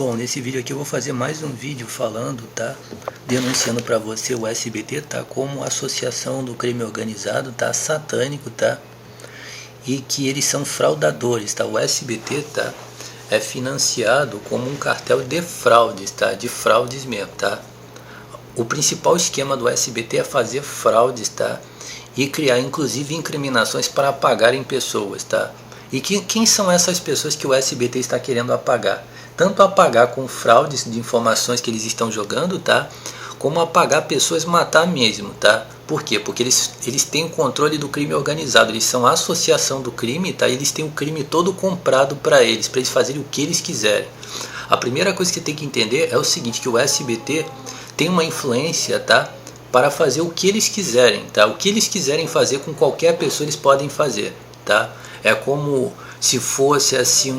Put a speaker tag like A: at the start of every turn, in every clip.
A: Bom, nesse vídeo aqui eu vou fazer mais um vídeo falando, tá? Denunciando para você o SBT, tá? Como associação do crime organizado, tá? Satânico, tá? E que eles são fraudadores, tá? O SBT, tá? É financiado como um cartel de fraudes, tá? De fraudes mesmo, tá? O principal esquema do SBT é fazer fraudes, tá? E criar inclusive incriminações para apagarem pessoas, tá? E quem são essas pessoas que o SBT está querendo apagar? Tanto apagar com fraudes de informações que eles estão jogando, tá? Como apagar pessoas, matar mesmo, tá? Por quê? Porque eles têm o controle do crime organizado, eles são a associação do crime, tá? Eles têm o crime todo comprado para eles fazerem o que eles quiserem. A primeira coisa que você tem que entender é o seguinte, que o SBT tem uma influência, tá? Para fazer o que eles quiserem, tá? O que eles quiserem fazer com qualquer pessoa eles podem fazer, tá? É como se fosse assim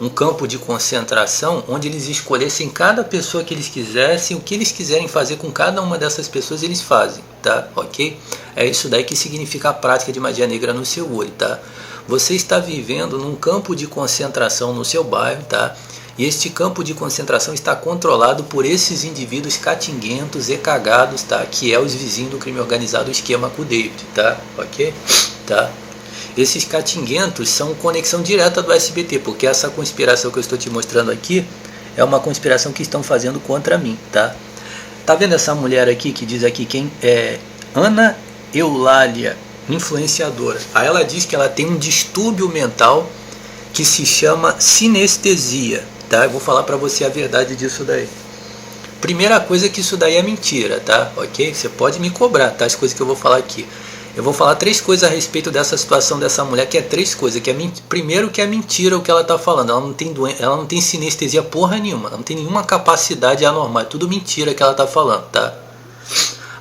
A: um campo de concentração onde eles escolhessem cada pessoa que eles quisessem, o que eles quiserem fazer com cada uma dessas pessoas eles fazem, tá? Ok? É isso daí que significa a prática de magia negra no seu olho, tá? Você está vivendo num campo de concentração no seu bairro, tá? E este campo de concentração está controlado por esses indivíduos catinguentos e cagados, tá? Que é os vizinhos do crime organizado, o esquema com o David, tá? Ok? Tá? Esses catinguentos são conexão direta do SBT, porque essa conspiração que eu estou te mostrando aqui é uma conspiração que estão fazendo contra mim, tá? Tá vendo essa mulher aqui que diz aqui quem é Ana Eulália, influenciadora. Aí ela diz que ela tem um distúrbio mental que se chama sinestesia, tá? Eu vou falar pra você a verdade disso daí. Primeira coisa que isso daí é mentira, tá? Ok? Você pode me cobrar, tá? As coisas que eu vou falar aqui. Eu vou falar 3 coisas a respeito dessa situação dessa mulher, que é 3 coisas. Que é primeiro, que é mentira o que ela está falando. Ela não tem sinestesia porra nenhuma. Ela não tem nenhuma capacidade anormal. É tudo mentira que ela está falando, tá?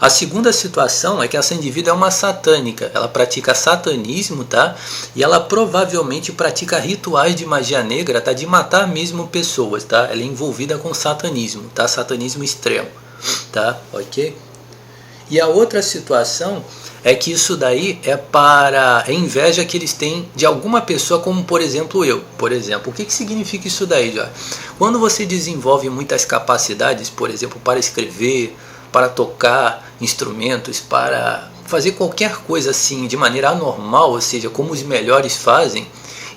A: A segunda situação é que essa indivídua é uma satânica. Ela pratica satanismo, tá? E ela provavelmente pratica rituais de magia negra, tá? De matar mesmo pessoas, tá? Ela é envolvida com satanismo, tá? Satanismo extremo, tá? Ok? E a outra situação é que isso daí é para a inveja que eles têm de alguma pessoa, como por exemplo eu. Por exemplo, o que significa isso daí, já? Quando você desenvolve muitas capacidades, por exemplo, para escrever, para tocar instrumentos, para fazer qualquer coisa assim de maneira anormal, ou seja, como os melhores fazem,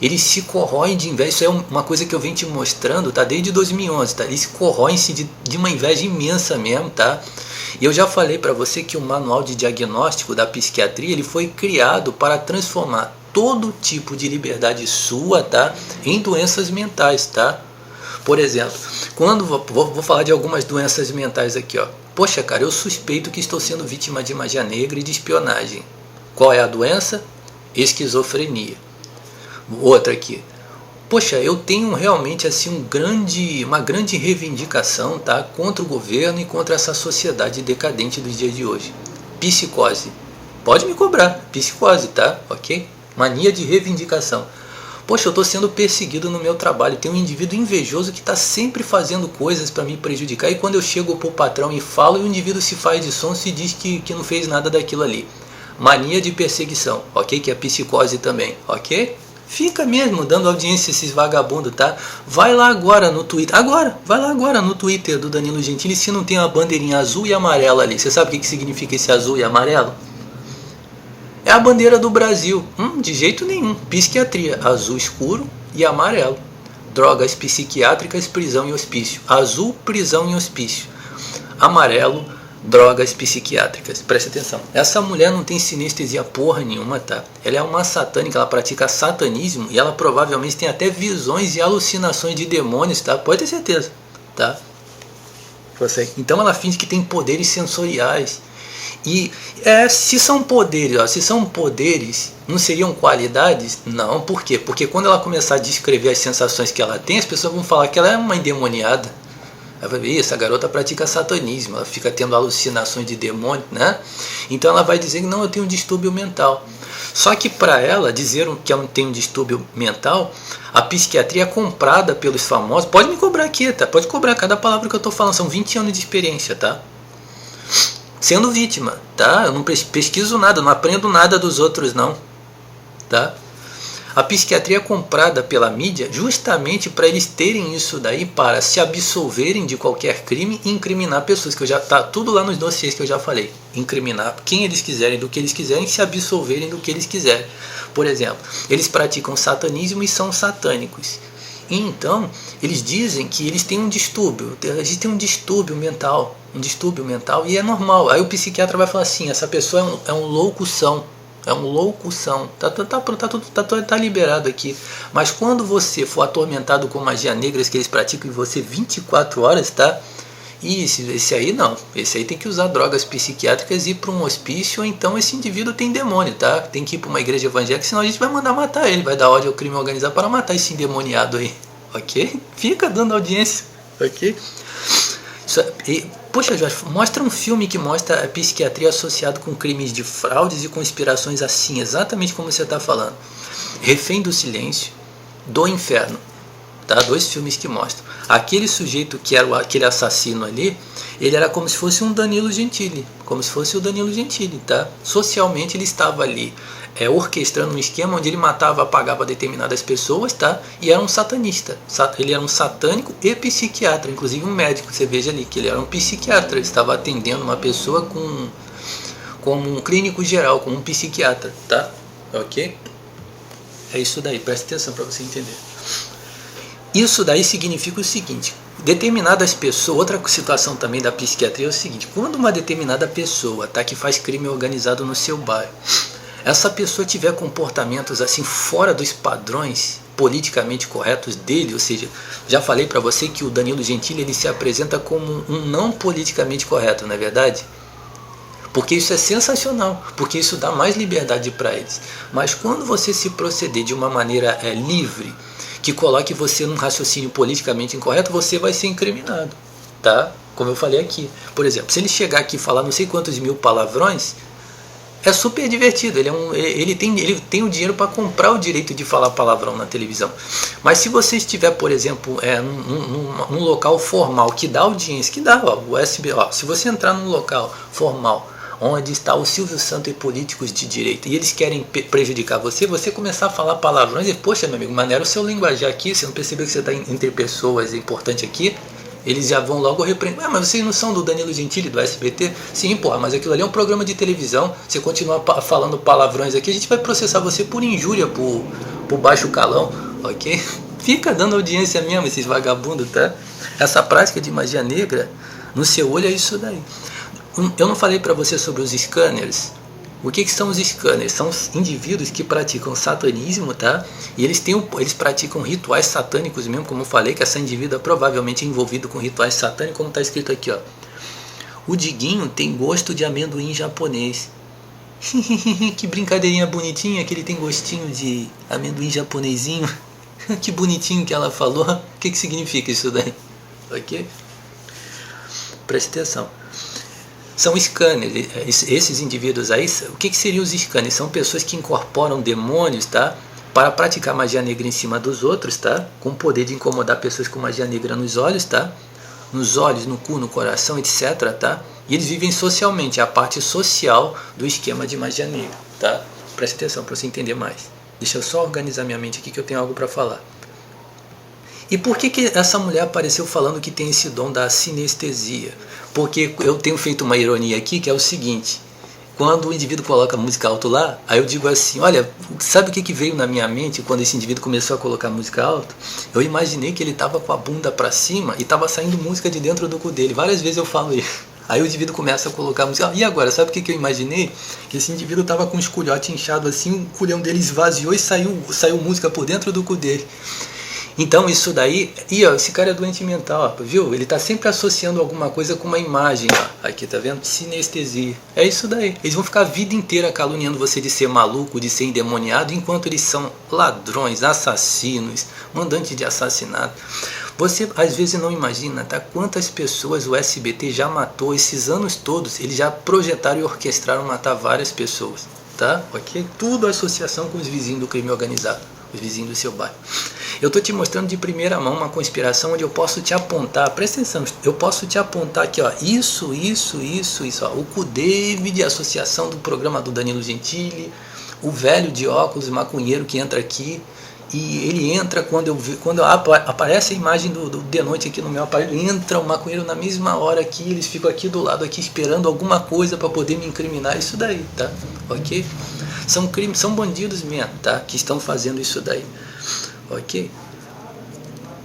A: eles se corroem de inveja. Isso é uma coisa que eu venho te mostrando, tá? Desde 2011, tá? Eles se corroem-se de uma inveja imensa mesmo, tá? E eu já falei para você que o manual de diagnóstico da psiquiatria ele foi criado para transformar todo tipo de liberdade sua, tá, em doenças mentais, tá? Por exemplo, quando vou falar de algumas doenças mentais aqui, ó. Poxa, cara, eu suspeito que estou sendo vítima de magia negra e de espionagem. Qual é a doença? Esquizofrenia. Outra aqui. Poxa, eu tenho realmente assim uma grande reivindicação, tá, contra o governo e contra essa sociedade decadente dos dias de hoje. Psicose. Pode me cobrar. Psicose, tá? Ok? Mania de reivindicação. Poxa, eu estou sendo perseguido no meu trabalho. Tem um indivíduo invejoso que está sempre fazendo coisas para me prejudicar. E quando eu chego pro patrão e falo, o indivíduo se faz de sonso e diz que não fez nada daquilo ali. Mania de perseguição, ok? Que é psicose também, ok? Fica mesmo dando audiência a esses vagabundos, tá? Vai lá agora no Twitter. Vai lá agora no Twitter do Danilo Gentili, se não tem uma bandeirinha azul e amarela ali. Você sabe o que significa esse azul e amarelo? É a bandeira do Brasil. De jeito nenhum. Psiquiatria, azul escuro e amarelo. Drogas psiquiátricas, prisão e hospício. Azul, prisão e hospício. Amarelo, drogas psiquiátricas. Preste atenção. Essa mulher não tem sinestesia porra nenhuma, tá? Ela é uma satânica, ela pratica satanismo e ela provavelmente tem até visões e alucinações de demônios, tá? Pode ter certeza, tá? Então ela finge que tem poderes sensoriais. E se são poderes, ó, se são poderes, não seriam qualidades? Não, por quê? Porque quando ela começar a descrever as sensações que ela tem, as pessoas vão falar que ela é uma endemoniada. Ela vai ver, essa garota pratica satanismo, ela fica tendo alucinações de demônio, né? Então ela vai dizer que não, eu tenho um distúrbio mental. Só que para ela dizer que ela tem um distúrbio mental, a psiquiatria é comprada pelos famosos. Pode me cobrar aqui, tá? Pode cobrar cada palavra que eu estou falando, são 20 anos de experiência, tá? Sendo vítima, tá? Eu não pesquiso nada, não aprendo nada dos outros não, tá? A psiquiatria é comprada pela mídia justamente para eles terem isso daí, para se absolverem de qualquer crime e incriminar pessoas, que eu já tá tudo lá nos dossiês que eu já falei. Incriminar quem eles quiserem, do que eles quiserem, e se absolverem do que eles quiserem. Por exemplo, eles praticam satanismo e são satânicos. E então, eles dizem que eles têm um distúrbio, um distúrbio mental, e é normal. Aí o psiquiatra vai falar assim, essa pessoa é um loucução. É um loucução, tá liberado aqui. Mas quando você for atormentado com magia negra que eles praticam em você 24 horas, tá? E esse aí não. Esse aí tem que usar drogas psiquiátricas e ir para um hospício, ou então esse indivíduo tem demônio, tá? Tem que ir para uma igreja evangélica, senão a gente vai mandar matar ele. Vai dar ódio ao crime organizado para matar esse endemoniado aí, ok? Fica dando audiência, ok? Poxa, Jorge, mostra um filme que mostra a psiquiatria associada com crimes de fraudes e conspirações assim, exatamente como você está falando. Refém do Silêncio, Do Inferno, tá? 2 filmes que mostram. Aquele sujeito que era aquele assassino ali, ele era como se fosse um Danilo Gentili, tá? Socialmente ele estava ali orquestrando um esquema onde ele matava, apagava determinadas pessoas, tá? E era um satanista. Ele era um satânico e psiquiatra, inclusive um médico. Você veja ali que ele era um psiquiatra, ele estava atendendo uma pessoa como um clínico geral, como um psiquiatra, tá? Ok? É isso daí, presta atenção para você entender. Isso daí significa o seguinte: determinadas pessoas, outra situação também da psiquiatria é o seguinte: quando uma determinada pessoa, tá, que faz crime organizado no seu bairro, essa pessoa tiver comportamentos assim fora dos padrões politicamente corretos dele, ou seja, já falei para você que o Danilo Gentili ele se apresenta como um não politicamente correto, não é verdade? Porque isso é sensacional, porque isso dá mais liberdade para eles. Mas quando você se proceder de uma maneira livre, que coloque você num raciocínio politicamente incorreto, você vai ser incriminado, tá? Como eu falei aqui. Por exemplo, se ele chegar aqui e falar não sei quantos mil palavrões, é super divertido. Ele tem o dinheiro para comprar o direito de falar palavrão na televisão. Mas se você estiver, por exemplo, num local formal que dá audiência, que dá, o SB, se você entrar num local formal onde está o Silvio Santos e políticos de direita, e eles querem prejudicar você, você começar a falar palavrões e, poxa, meu amigo, maneira o seu linguajar aqui, você não percebeu que você está entre pessoas importantes aqui, eles já vão logo repreender. Mas vocês não são do Danilo Gentili, do SBT? Sim, porra, mas aquilo ali é um programa de televisão, você continuar falando palavrões aqui, a gente vai processar você por injúria, por baixo calão, ok? Fica dando audiência mesmo, esses vagabundos, tá? Essa prática de magia negra, no seu olho é isso daí. Eu não falei para você sobre os scanners. O que são os scanners? São indivíduos que praticam satanismo, tá? E eles praticam rituais satânicos mesmo, como eu falei, que essa indivídua é provavelmente envolvido com rituais satânicos, como está escrito aqui, ó. O Diguinho tem gosto de amendoim japonês. Que brincadeirinha bonitinha, que ele tem gostinho de amendoim japonesinho. Que bonitinho que ela falou. O que significa isso daí? Ok? Preste atenção. São scanners, esses indivíduos aí, o que seriam os scanners? São pessoas que incorporam demônios, tá? Para praticar magia negra em cima dos outros, tá? Com o poder de incomodar pessoas com magia negra nos olhos, tá? Nos olhos, no cu, no coração, etc, tá? E eles vivem socialmente, é a parte social do esquema de magia negra, tá? Preste atenção para você entender mais. Deixa eu só organizar minha mente aqui que eu tenho algo para falar. E por que essa mulher apareceu falando que tem esse dom da sinestesia? Porque eu tenho feito uma ironia aqui, que é o seguinte: quando o indivíduo coloca música alto lá, aí eu digo assim, olha, sabe o que veio na minha mente quando esse indivíduo começou a colocar música alto? Eu imaginei que ele estava com a bunda para cima e estava saindo música de dentro do cu dele. Várias vezes eu falo isso. Aí o indivíduo começa a colocar música. E agora, sabe o que eu imaginei? Que esse indivíduo estava com um esculhote inchado assim, o culhão dele esvaziou e saiu música por dentro do cu dele. Então isso daí, esse cara é doente mental, viu? Ele está sempre associando alguma coisa com uma imagem, ó. Aqui, tá vendo? Sinestesia. É isso daí. Eles vão ficar a vida inteira caluniando você de ser maluco, de ser endemoniado, enquanto eles são ladrões, assassinos, mandantes de assassinato. Você às vezes não imagina, tá? Quantas pessoas o SBT já matou esses anos todos. Eles já projetaram e orquestraram matar várias pessoas, tá? Ok? Tudo associação com os vizinhos do crime organizado, os vizinhos do seu bairro. Eu estou te mostrando de primeira mão uma conspiração onde eu posso te apontar, presta atenção, eu posso te apontar aqui, ó, isso, ó, o CUDEVID, a associação do programa do Danilo Gentili, o velho de óculos maconheiro que entra aqui, e ele entra quando aparece a imagem do de noite aqui no meu aparelho, entra o maconheiro na mesma hora aqui, eles ficam aqui do lado aqui esperando alguma coisa para poder me incriminar, isso daí, tá? Ok? São crimes, são bandidos mesmo, tá? Que estão fazendo isso daí, ok?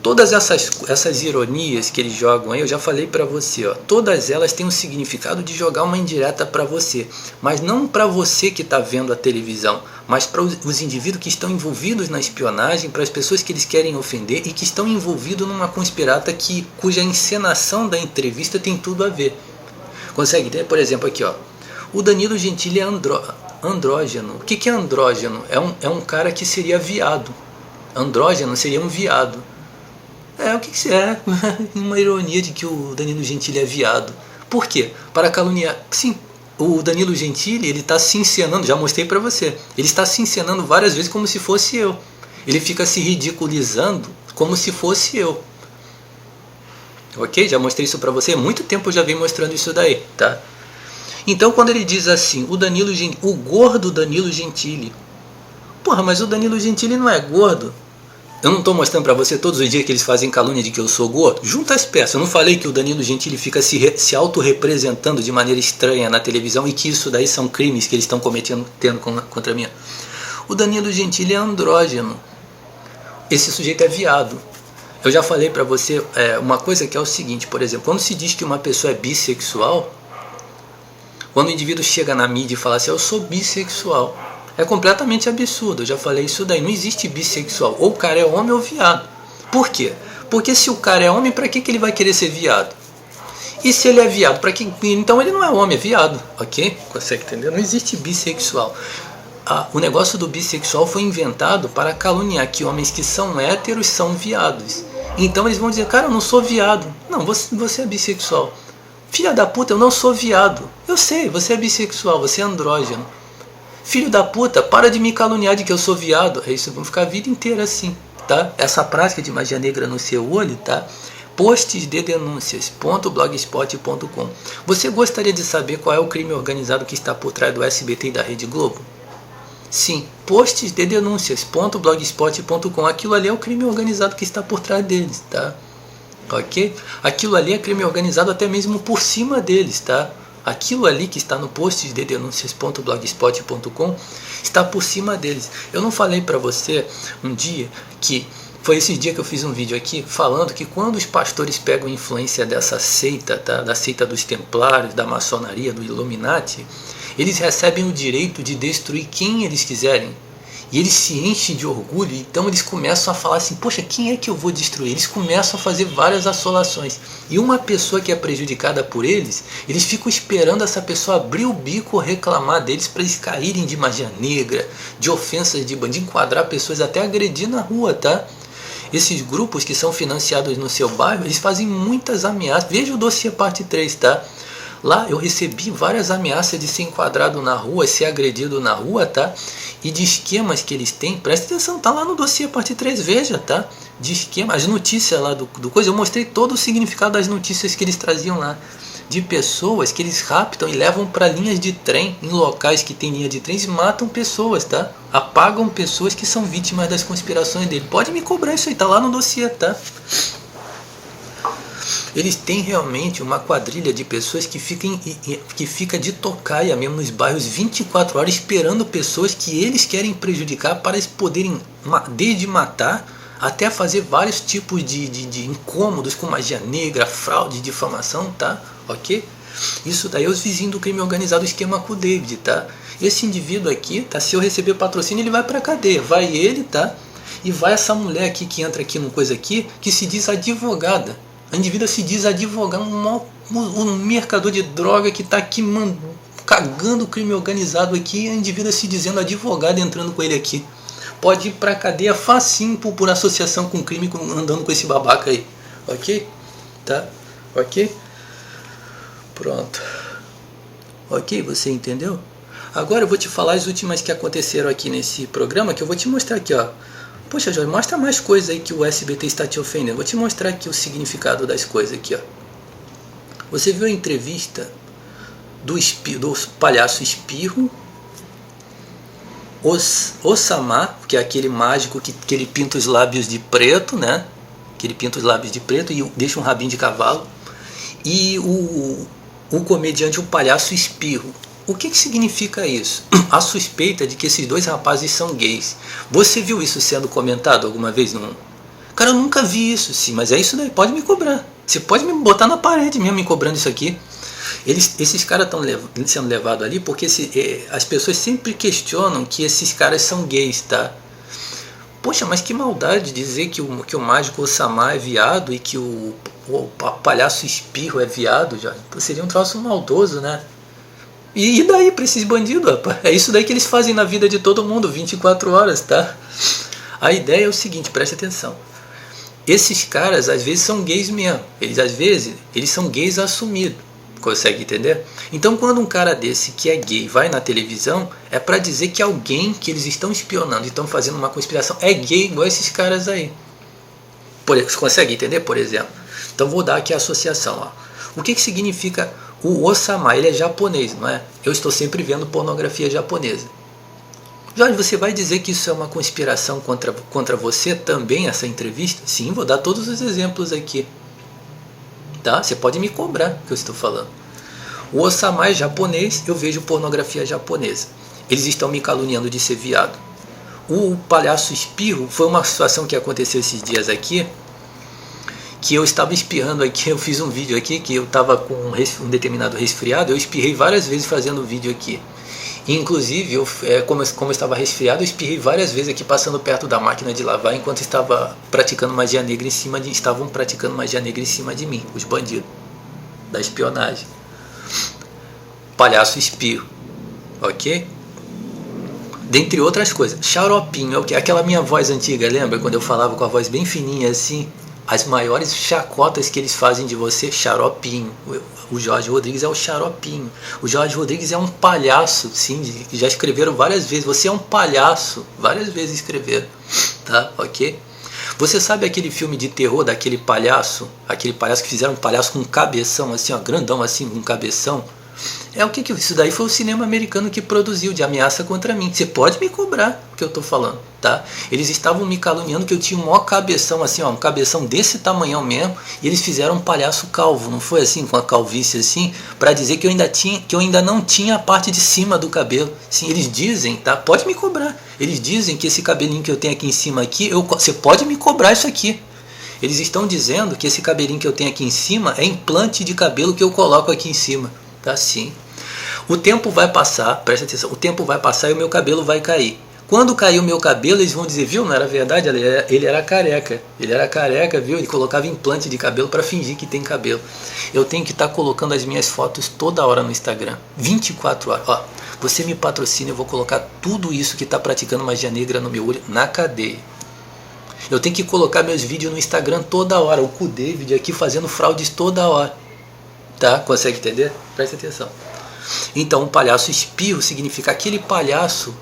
A: Todas essas ironias que eles jogam aí, eu já falei para você, ó, todas elas têm um significado de jogar uma indireta para você, mas não para você que está vendo a televisão, mas para os indivíduos que estão envolvidos na espionagem, para as pessoas que eles querem ofender e que estão envolvidos numa conspirata cuja encenação da entrevista tem tudo a ver. Consegue entender? Por exemplo, aqui, ó, o Danilo Gentili é andrógeno. O que é andrógeno? É um cara que seria viado. Andrógeno seria um viado. O que é? Uma ironia de que o Danilo Gentili é viado. Por quê? Para caluniar. Sim, o Danilo Gentili, ele está se encenando, já mostrei para você, ele está se encenando várias vezes como se fosse eu. Ele fica se ridiculizando como se fosse eu. Ok? Já mostrei isso para você. Há muito tempo eu já venho mostrando isso daí, tá? Então quando ele diz assim, o gordo Danilo Gentili. Porra, mas o Danilo Gentili não é gordo. Eu não estou mostrando para você todos os dias que eles fazem calúnia de que eu sou gordo? Junta as peças. Eu não falei que o Danilo Gentili fica se autorrepresentando de maneira estranha na televisão e que isso daí são crimes que eles estão cometendo contra mim? O Danilo Gentili é andrógeno. Esse sujeito é viado. Eu já falei para você uma coisa que é o seguinte, por exemplo, quando se diz que uma pessoa é bissexual, quando o indivíduo chega na mídia e fala assim, eu sou bissexual, é completamente absurdo, eu já falei isso daí, não existe bissexual, ou o cara é homem ou viado. Por quê? Porque se o cara é homem, para que ele vai querer ser viado? E se ele é viado, para que? Então ele não é homem, é viado, ok? Consegue entender? Não existe bissexual. O negócio do bissexual foi inventado para caluniar que homens que são héteros são viados. Então eles vão dizer, cara, eu não sou viado. Não, você é bissexual. Filha da puta, eu não sou viado. Eu sei, você é bissexual, você é andrógeno. Filho da puta, para de me caluniar de que eu sou viado. É isso, vamos ficar a vida inteira assim, tá? Essa prática de magia negra no seu olho, tá? Postes de denúncias.blogspot.com. Você gostaria de saber qual é o crime organizado que está por trás do SBT e da Rede Globo? Sim, postes de denúncias.blogspot.com. Aquilo ali é o crime organizado que está por trás deles, tá? Ok? Aquilo ali é crime organizado até mesmo por cima deles, tá? Aquilo ali que está no post de denúncias.blogspot.com está por cima deles. Eu não falei para você um dia que foi esse dia que eu fiz um vídeo aqui falando que quando os pastores pegam influência dessa seita, tá? Da seita dos templários, da maçonaria, do Illuminati, eles recebem o direito de destruir quem eles quiserem. E eles se enchem de orgulho, então eles começam a falar assim, poxa, quem é que eu vou destruir? Eles começam a fazer várias assolações. E uma pessoa que é prejudicada por eles, eles ficam esperando essa pessoa abrir o bico ou reclamar deles para eles caírem de magia negra, de ofensas de bandido, enquadrar pessoas, até agredir na rua, tá? Esses grupos que são financiados no seu bairro, eles fazem muitas ameaças. Veja o dossiê parte 3, tá? Lá eu recebi várias ameaças de ser enquadrado na rua, ser agredido na rua, tá? E de esquemas que eles têm, presta atenção, tá lá no dossiê parte 3, veja, tá? De esquema, as notícias lá do coisa, eu mostrei todo o significado das notícias que eles traziam lá. De pessoas que eles raptam e levam para linhas de trem, em locais que tem linha de trem, e matam pessoas, tá? Apagam pessoas que são vítimas das conspirações dele. Pode me cobrar isso aí, tá lá no dossiê, tá? Eles têm realmente uma quadrilha de pessoas que fica de tocaia mesmo nos bairros 24 horas esperando pessoas que eles querem prejudicar para eles poderem, desde matar até fazer vários tipos de incômodos com magia negra, fraude, difamação, tá? Ok? Isso daí é os vizinhos do crime organizado, esquema com o David, tá? Esse indivíduo aqui, tá? Se eu receber patrocínio, ele vai pra cadeia. Vai ele, tá? E vai essa mulher aqui que entra aqui no coisa aqui, que se diz advogada. A indivídua se diz advogado, um mercador de droga que está aqui cagando o crime organizado aqui, e a indivídua se dizendo advogado entrando com ele aqui. Pode ir para a cadeia facinho por associação com crime, andando com esse babaca aí. Ok? Tá? Ok? Pronto. Ok, você entendeu? Agora eu vou te falar as últimas que aconteceram aqui nesse programa, que eu vou te mostrar aqui, ó. Poxa, Jorge, mostra mais coisas aí que o SBT está te ofendendo. Vou te mostrar aqui o significado das coisas aqui, ó. Você viu a entrevista do palhaço Espirro Osama, que é aquele mágico que ele pinta os lábios de preto, né? Que ele pinta os lábios de preto e deixa um rabinho de cavalo. E o comediante, o palhaço Espirro. O que significa isso? A suspeita de que esses dois rapazes são gays. Você viu isso sendo comentado alguma vez? Não? Cara, eu nunca vi isso, sim, mas é isso daí, pode me cobrar. Você pode me botar na parede mesmo me cobrando isso aqui. Esses caras estão sendo levados ali porque as pessoas sempre questionam que esses caras são gays, tá? Poxa, mas que maldade dizer que o mágico Osama é viado e que o palhaço Espirro é viado, já. Seria um troço maldoso, né? E daí pra esses bandidos, rapaz? É isso daí que eles fazem na vida de todo mundo, 24 horas, tá? A ideia é o seguinte, preste atenção. Esses caras às vezes são gays mesmo. Eles são gays assumidos. Consegue entender? Então quando um cara desse que é gay vai na televisão, é pra dizer que alguém que eles estão espionando e estão fazendo uma conspiração é gay igual esses caras aí. Você consegue entender, por exemplo? Então vou dar aqui a associação. Ó. O que significa o Osama? Ele é japonês, não é? Eu estou sempre vendo pornografia japonesa. Jorge, você vai dizer que isso é uma conspiração contra você também, essa entrevista? Sim, vou dar todos os exemplos aqui. Tá? Você pode me cobrar o que eu estou falando. O Osama é japonês, eu vejo pornografia japonesa. Eles estão me caluniando de ser viado. O palhaço Espirro foi uma situação que aconteceu esses dias aqui, que eu estava espirrando aqui, eu fiz um vídeo aqui, que eu estava com um determinado resfriado, eu espirrei várias vezes fazendo vídeo aqui. Inclusive, como eu estava resfriado, eu espirrei várias vezes aqui passando perto da máquina de lavar enquanto estavam praticando magia negra em cima de mim, os bandidos da espionagem. Palhaço Espirro, ok? Dentre outras coisas, xaropinho, aquela minha voz antiga, lembra quando eu falava com a voz bem fininha assim? As maiores chacotas que eles fazem de você, xaropinho. O Jorge Rodrigues é o xaropinho. O Jorge Rodrigues é um palhaço, sim, já escreveram várias vezes. Você é um palhaço, várias vezes escreveram, tá? Ok? Você sabe aquele filme de terror daquele palhaço? Aquele palhaço que fizeram um palhaço com um cabeção assim, ó, grandão assim, com um cabeção? Isso daí foi o cinema americano que produziu, de Ameaça Contra Mim. Você pode me cobrar o que eu estou falando, tá? Eles estavam me caluniando que eu tinha um maior cabeção, assim, ó, um cabeção desse tamanhão mesmo, e eles fizeram um palhaço calvo, não foi assim, com a calvície assim, para dizer que eu ainda não tinha a parte de cima do cabelo. Sim, eles dizem, tá? Pode me cobrar. Eles dizem que esse cabelinho que eu tenho aqui em cima aqui, você pode me cobrar isso aqui. Eles estão dizendo que esse cabelinho que eu tenho aqui em cima é implante de cabelo que eu coloco aqui em cima. Tá, sim. O tempo vai passar, presta atenção, o tempo vai passar e o meu cabelo vai cair. Quando cair o meu cabelo, eles vão dizer, viu, não era verdade, ele era careca. Ele era careca, viu, ele colocava implante de cabelo para fingir que tem cabelo. Eu tenho que estar colocando as minhas fotos toda hora no Instagram, 24 horas. Ó, você me patrocina, eu vou colocar tudo isso que está praticando magia negra no meu olho na cadeia. Eu tenho que colocar meus vídeos no Instagram toda hora, o Cu David aqui fazendo fraudes toda hora. Tá? Consegue entender? Presta atenção. Então, um palhaço Espirro significa aquele palhaço.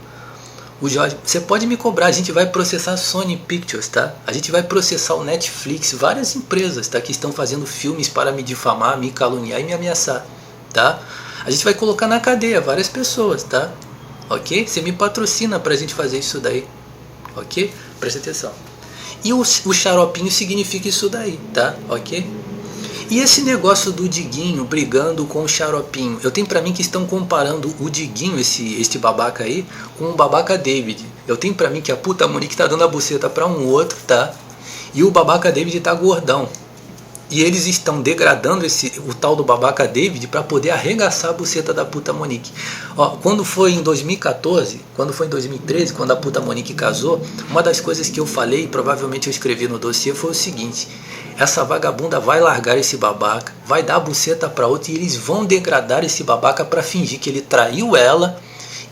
A: O Jorge, você pode me cobrar, a gente vai processar a Sony Pictures, tá? A gente vai processar o Netflix, várias empresas, tá? Que estão fazendo filmes para me difamar, me caluniar e me ameaçar, tá? A gente vai colocar na cadeia várias pessoas, tá? Ok? Você me patrocina pra gente fazer isso daí, ok? Presta atenção. E o xaropinho significa isso daí, tá? Ok? E esse negócio do Diguinho brigando com o xaropinho, eu tenho pra mim que estão comparando o Diguinho, este babaca aí, com o babaca David. Eu tenho pra mim que a puta Monique tá dando a buceta pra um outro, tá? E o babaca David tá gordão. E eles estão degradando o tal do babaca David para poder arregaçar a buceta da puta Monique. Ó, quando foi em 2014, quando foi em 2013, quando a puta Monique casou, uma das coisas que eu falei, provavelmente eu escrevi no dossiê, foi o seguinte: essa vagabunda vai largar esse babaca, vai dar a buceta para outro e eles vão degradar esse babaca para fingir que ele traiu ela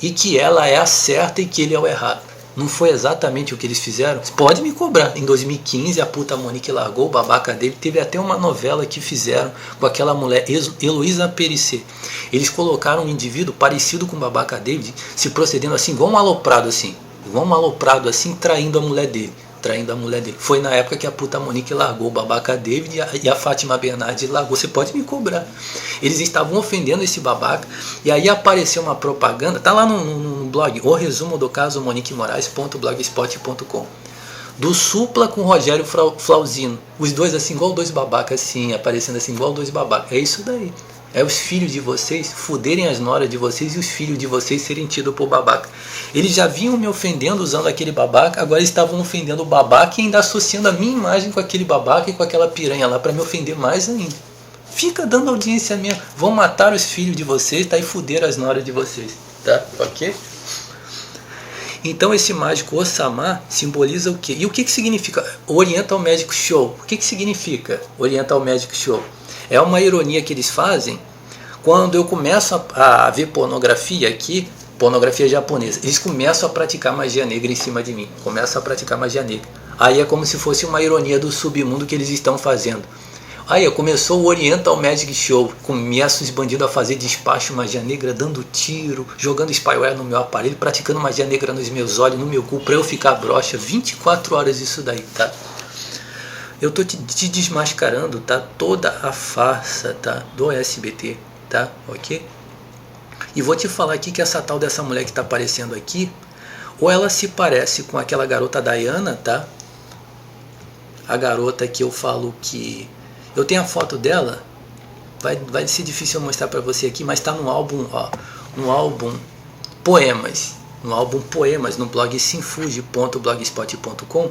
A: e que ela é a certa e que ele é o errado. Não foi exatamente o que eles fizeram? Pode me cobrar. Em 2015, a puta Monique largou o babaca dele. Teve até uma novela que fizeram com aquela mulher, Heloísa Perissé. Eles colocaram um indivíduo parecido com o babaca David, se procedendo assim, igual um aloprado assim, traindo a mulher dele. traindo a mulher dele. Foi na época que a puta Monique largou o babaca David e a Fátima Bernardes largou. Você pode me cobrar. Eles estavam ofendendo esse babaca. E aí apareceu uma propaganda. Tá lá no blog, o resumo do caso moniquemorais.blogspot.com, do Supla com o Rogério Flauzino. Os dois assim, igual dois babacas assim, aparecendo assim, igual dois babacas. É isso daí. É os filhos de vocês fuderem as noras de vocês e os filhos de vocês serem tidos por babaca. Eles já vinham me ofendendo usando aquele babaca, agora estavam ofendendo o babaca e ainda associando a minha imagem com aquele babaca e com aquela piranha lá para me ofender mais ainda. Fica dando audiência minha. Vão matar os filhos de vocês, tá? E fuder as noras de vocês, tá? Ok? Então esse mágico Osama simboliza o quê? E o que significa Oriental Magic Show? O que significa Oriental Magic Show? É uma ironia que eles fazem quando eu começo a ver pornografia aqui, pornografia japonesa. Eles começam a praticar magia negra em cima de mim. Começam a praticar magia negra. Aí é como se fosse uma ironia do submundo que eles estão fazendo. Aí começou o Oriental Magic Show. Começa os bandidos a fazer despacho magia negra, dando tiro, jogando spyware no meu aparelho, praticando magia negra nos meus olhos, no meu cu, pra eu ficar broxa. 24 horas isso daí, tá? Eu tô te desmascarando, tá? Toda a farsa, tá? Do SBT, tá? Ok? E vou te falar aqui que essa tal dessa mulher que tá aparecendo aqui, ou ela se parece com aquela garota Diana, tá? A garota que eu falo que... Eu tenho a foto dela, vai ser difícil eu mostrar pra você aqui, mas tá no álbum, ó, no álbum Poemas, no blog sinfuge.blogspot.com,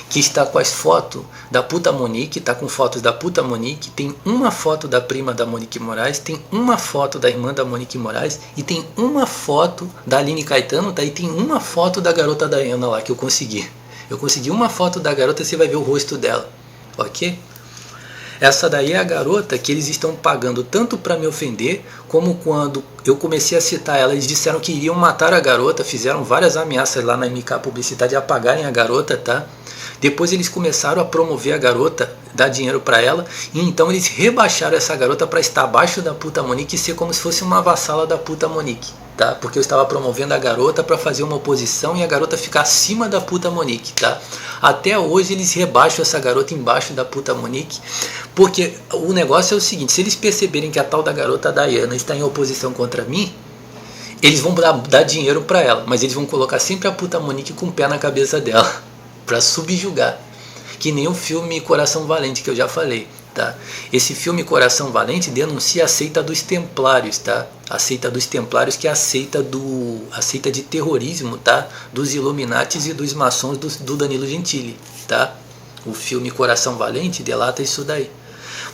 A: que está com as fotos da puta Monique, tá com fotos da puta Monique, tem uma foto da prima da Monique Moraes, tem uma foto da irmã da Monique Moraes, e tem uma foto da Aline Caetano, tá? E tem uma foto da garota Diana lá que eu consegui. Eu consegui uma foto da garota, você vai ver o rosto dela, ok? Essa daí é a garota que eles estão pagando tanto para me ofender, como quando eu comecei a citar ela, eles disseram que iriam matar a garota, fizeram várias ameaças lá na MK Publicidade de apagarem a garota, tá? Depois eles começaram a promover a garota, dar dinheiro para ela, e então eles rebaixaram essa garota para estar abaixo da puta Monique e ser como se fosse uma vassala da puta Monique, tá? Porque eu estava promovendo a garota para fazer uma oposição e a garota ficar acima da puta Monique, tá? Até hoje eles rebaixam essa garota embaixo da puta Monique, porque o negócio é o seguinte: se eles perceberem que a tal da garota Diana está em oposição contra mim, eles vão dar dinheiro para ela, mas eles vão colocar sempre a puta Monique com o pé na cabeça dela, para subjugar, que nem o filme Coração Valente que eu já falei, tá? Esse filme Coração Valente denuncia a seita dos Templários, tá? A seita dos Templários, que é a seita de terrorismo, tá? Dos Illuminatis e dos maçons do Danilo Gentili, tá? O filme Coração Valente delata isso daí.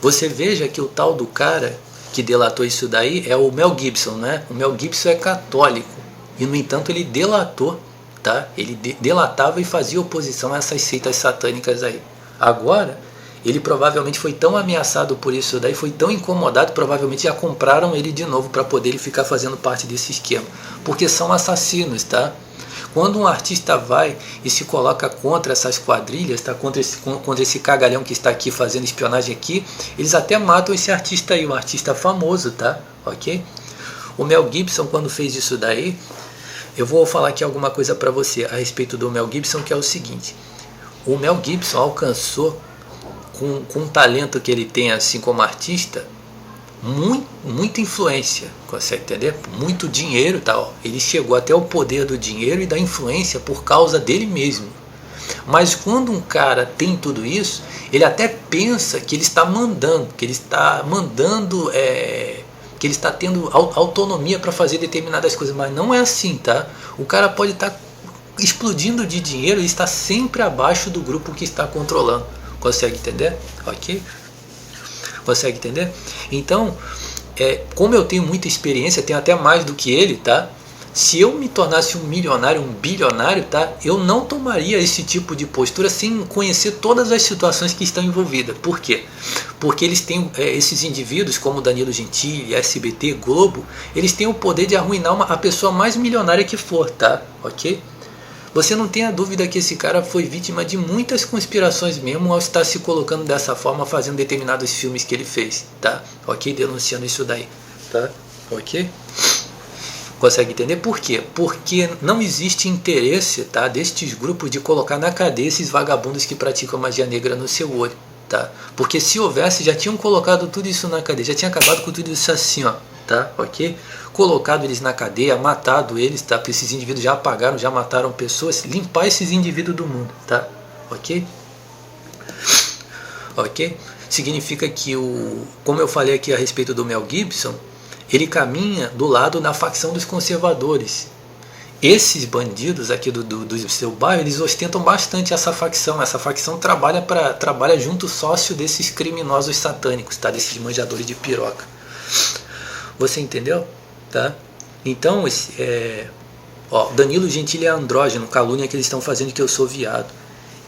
A: Você veja que o tal do cara que delatou isso daí é o Mel Gibson, né? O Mel Gibson é católico e, no entanto, ele delatou, tá? Ele delatava e fazia oposição a essas seitas satânicas aí. Agora, ele provavelmente foi tão ameaçado por isso daí, foi tão incomodado, provavelmente já compraram ele de novo para poder ele ficar fazendo parte desse esquema. Porque são assassinos, tá? Quando um artista vai e se coloca contra essas quadrilhas, tá? contra esse cagalhão que está aqui fazendo espionagem aqui, eles até matam esse artista aí, um artista famoso, tá? Ok? O Mel Gibson, quando fez isso daí, eu vou falar aqui alguma coisa para você a respeito do Mel Gibson, que é o seguinte: o Mel Gibson alcançou, com o talento que ele tem assim como artista, muita influência, consegue entender? Muito dinheiro e tal. Ele chegou até o poder do dinheiro e da influência por causa dele mesmo. Mas quando um cara tem tudo isso, ele até pensa que ele está mandando, que ele está tendo autonomia para fazer determinadas coisas, mas não é assim, tá? O cara pode estar explodindo de dinheiro e está sempre abaixo do grupo que está controlando. Consegue entender? Ok? Consegue entender? Então, como eu tenho muita experiência, tenho até mais do que ele, tá? Se eu me tornasse um milionário, um bilionário, tá? Eu não tomaria esse tipo de postura sem conhecer todas as situações que estão envolvidas. Por quê? Porque eles têm, esses indivíduos, como Danilo Gentili, SBT, Globo, eles têm o poder de arruinar a pessoa mais milionária que for, tá? Ok? Você não tem a dúvida que esse cara foi vítima de muitas conspirações mesmo ao estar se colocando dessa forma, fazendo determinados filmes que ele fez, tá? Ok? Denunciando isso daí, tá? Ok? Consegue entender por quê? Porque não existe interesse, tá, destes grupos de colocar na cadeia esses vagabundos que praticam magia negra no seu olho, tá? Porque se houvesse, já tinham colocado tudo isso na cadeia, já tinha acabado com tudo isso assim, ó, tá? Ok? Colocado eles na cadeia, matado eles, tá? Porque esses indivíduos já apagaram, já mataram pessoas, limpar esses indivíduos do mundo, tá? Ok? Ok? Significa que como eu falei aqui a respeito do Mel Gibson, ele caminha do lado da facção dos conservadores. Esses bandidos aqui do seu bairro, eles ostentam bastante essa facção. Essa facção trabalha junto sócio desses criminosos satânicos, tá? Desses manjadores de piroca. Você entendeu? Tá? Então, Danilo Gentili é andrógeno, calúnia que eles estão fazendo que eu sou viado.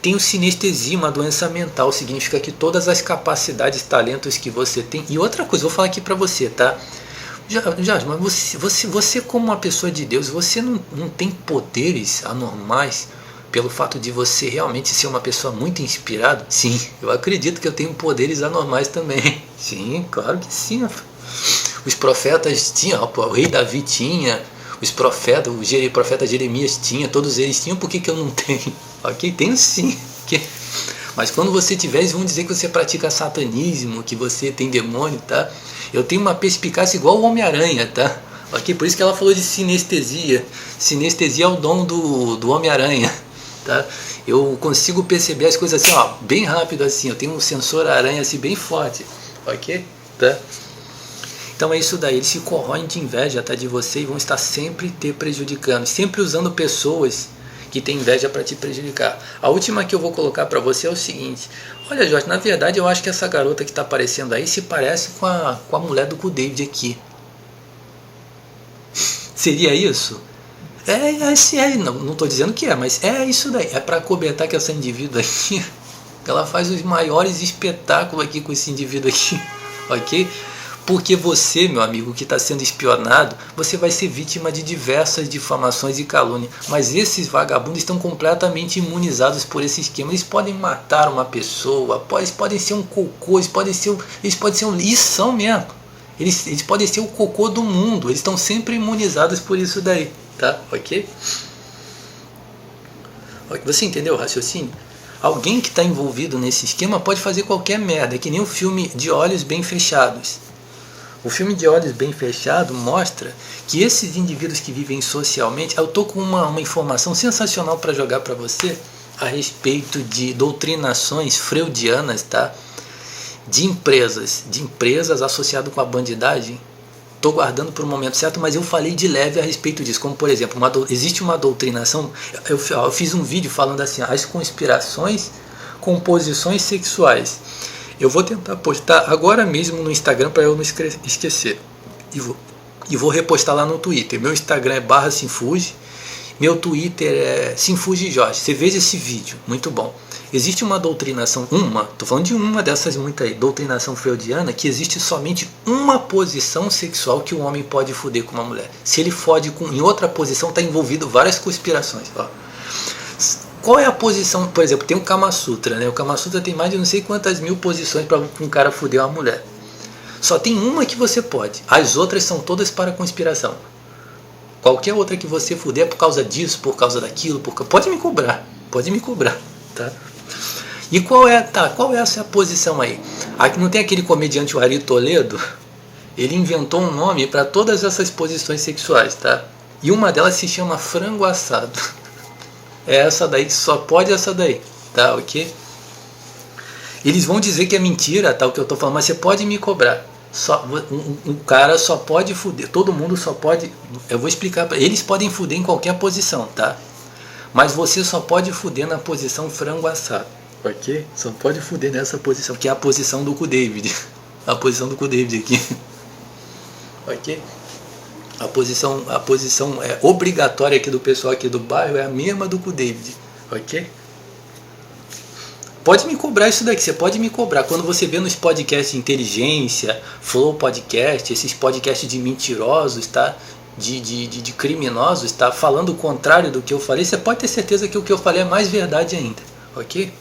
A: Tem o sinestesia, uma doença mental, significa que todas as capacidades, talentos que você tem. E outra coisa, vou falar aqui pra você, tá? Jorge, mas você como uma pessoa de Deus, você não tem poderes anormais pelo fato de você realmente ser uma pessoa muito inspirada? Sim, eu acredito que eu tenho poderes anormais também. Sim, claro que sim. Os profetas tinham, o rei Davi tinha, os profetas, o profeta Jeremias tinha, todos eles tinham, por que eu não tenho? Ok, tenho sim. Mas quando você tiver, eles vão dizer que você pratica satanismo, que você tem demônio, tá? Eu tenho uma perspicácia igual o Homem-Aranha, tá? Ok, por isso que ela falou de sinestesia. Sinestesia é o dom do Homem-Aranha, tá? Eu consigo perceber as coisas assim, ó, bem rápido assim. Eu tenho um sensor aranha assim bem forte, ok? Tá? Então é isso daí, eles se corroem de inveja, tá, de você e vão estar sempre te prejudicando, sempre usando pessoas que têm inveja para te prejudicar. A última que eu vou colocar para você é o seguinte: olha, Jorge, na verdade eu acho que essa garota que está aparecendo aí se parece com a mulher do David aqui. Seria isso? Não estou dizendo que é, mas é isso daí. É para acobertar que essa indivídua aqui, ela faz os maiores espetáculos aqui com esse indivíduo aqui, ok? Porque você, meu amigo, que está sendo espionado, você vai ser vítima de diversas difamações e calúnia. Mas esses vagabundos estão completamente imunizados por esse esquema. Eles podem matar uma pessoa, eles podem ser um cocô, eles podem ser um lição mesmo. Eles podem ser o cocô do mundo. Eles estão sempre imunizados por isso daí, tá? Ok? Você entendeu o raciocínio? Alguém que está envolvido nesse esquema pode fazer qualquer merda. É que nem o filme De Olhos Bem Fechados. O filme De Olhos Bem Fechados mostra que esses indivíduos que vivem socialmente... Eu estou com uma informação sensacional para jogar para você a respeito de doutrinações freudianas, tá? De empresas associadas com a bandidagem. Estou guardando para o momento certo, mas eu falei de leve a respeito disso. Como, por exemplo, existe uma doutrinação... Eu fiz um vídeo falando assim, as conspirações, composições sexuais. Eu vou tentar postar agora mesmo no Instagram para eu não esquecer. E vou repostar lá no Twitter. Meu Instagram é /Sinfuji. Meu Twitter é Sinfuji Jorge. Você veja esse vídeo, muito bom. Existe uma doutrinação, estou falando de uma dessas muitas aí, doutrinação freudiana, que existe somente uma posição sexual que um homem pode foder com uma mulher. Se ele fode em outra posição, está envolvido várias conspirações. Ó. Qual é a posição? Por exemplo, tem o Kama Sutra, né? O Kama Sutra tem mais de não sei quantas mil posições para um cara foder uma mulher. Só tem uma que você pode. As outras são todas para conspiração. Qualquer outra que você foder é por causa disso, por causa daquilo, pode me cobrar, tá? E qual é essa posição aí? Aqui não tem aquele comediante, o Ari Toledo? Ele inventou um nome para todas essas posições sexuais, tá? E uma delas se chama frango assado. É essa daí, só pode essa daí, tá, ok? Eles vão dizer que é mentira, tá, o que eu tô falando, mas você pode me cobrar. Um cara só pode fuder, todo mundo só pode, eu vou explicar pra eles, podem fuder em qualquer posição, tá? Mas você só pode fuder na posição frango assado, ok? Só pode fuder nessa posição, que é a posição do cu David. A posição do cu David aqui. Ok? A posição obrigatória aqui do pessoal aqui do bairro é a mesma do cu David, ok? Pode me cobrar isso daqui, você pode me cobrar. Quando você vê nos podcasts de inteligência, Flow Podcast, esses podcasts de mentirosos, tá? De criminosos, tá? Falando o contrário do que eu falei, você pode ter certeza que o que eu falei é mais verdade ainda, ok?